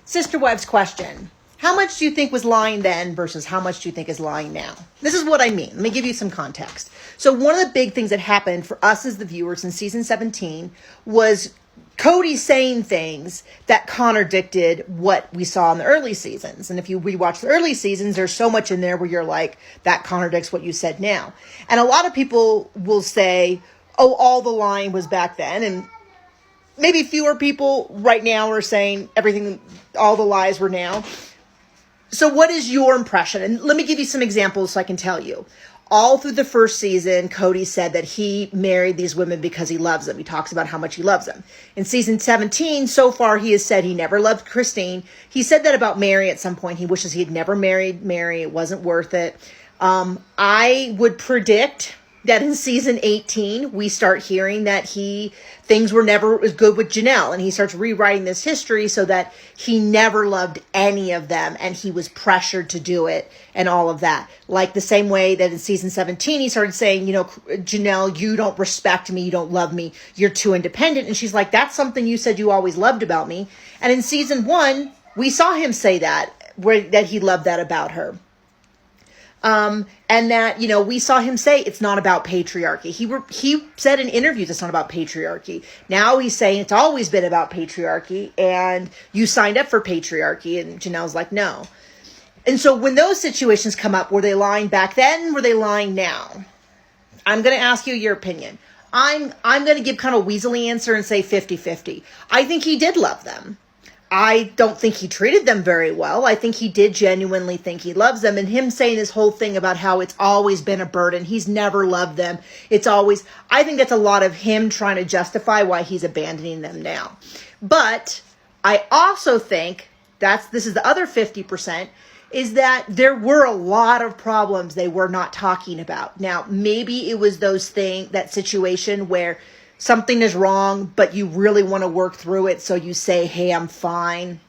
Sister Wives question. How much do you think was lying then versus how much do you think is lying now? This is what I mean. Let me give you some context. So one of the big things that happened for us as the viewers in season 17 was Cody saying things that contradicted what we saw in the early seasons. And if you rewatch the early seasons, there's so much in there where you're like, that contradicts what you said now. And a lot of people will say, oh, all the lying was back then. And maybe fewer people right now are saying everything, all the lies were now. So what is your impression? And let me give you some examples so I can tell you. All through the first season, Cody said that he married these women because he loves them. He talks about how much he loves them. In season 17, so far, he has said he never loved Christine. He said that about Mary at some point. He wishes he had never married Mary. It wasn't worth it. I would predict that in season 18, we start hearing that things were never as good with Janelle, and he starts rewriting this history so that he never loved any of them, and he was pressured to do it, and all of that. Like the same way that in season 17, he started saying, Janelle, you don't respect me, you don't love me, you're too independent, and she's like, that's something you said you always loved about me. And in season 1, we saw him say that he loved that about her. And that, we saw him say it's not about patriarchy. He said in interviews it's not about patriarchy. Now he's saying it's always been about patriarchy and you signed up for patriarchy. And Janelle's like, no. And so when those situations come up, were they lying back then? Were they lying now? I'm going to ask you your opinion. I'm going to give kind of a weaselly answer and say 50-50. I think he did love them. I don't think he treated them very well. I think he did genuinely think he loves them. And him saying this whole thing about how it's always been a burden. He's never loved them. I think that's a lot of him trying to justify why he's abandoning them now. But I also think this is the other 50%, is that there were a lot of problems they were not talking about. Now, maybe it was that situation where something is wrong, but you really want to work through it. So you say, hey, I'm fine.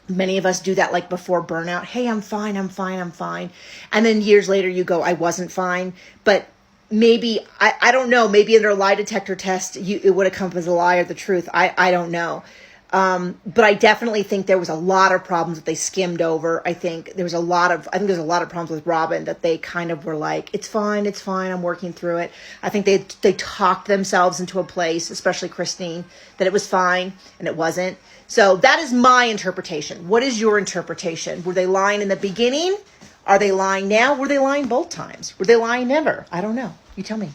Many of us do that like before burnout. Hey, I'm fine. And then years later you go, I wasn't fine. But maybe, I don't know, maybe under a lie detector test, it would have come as a lie or the truth. I don't know. But I definitely think there was a lot of problems that they skimmed over. I think there's a lot of problems with Robin that they kind of were like, it's fine, I'm working through it. I think they talked themselves into a place, especially Christine, that it was fine and it wasn't. So that is my interpretation. What is your interpretation? Were they lying in the beginning? Are they lying now? Were they lying both times? Were they lying never? I don't know. You tell me.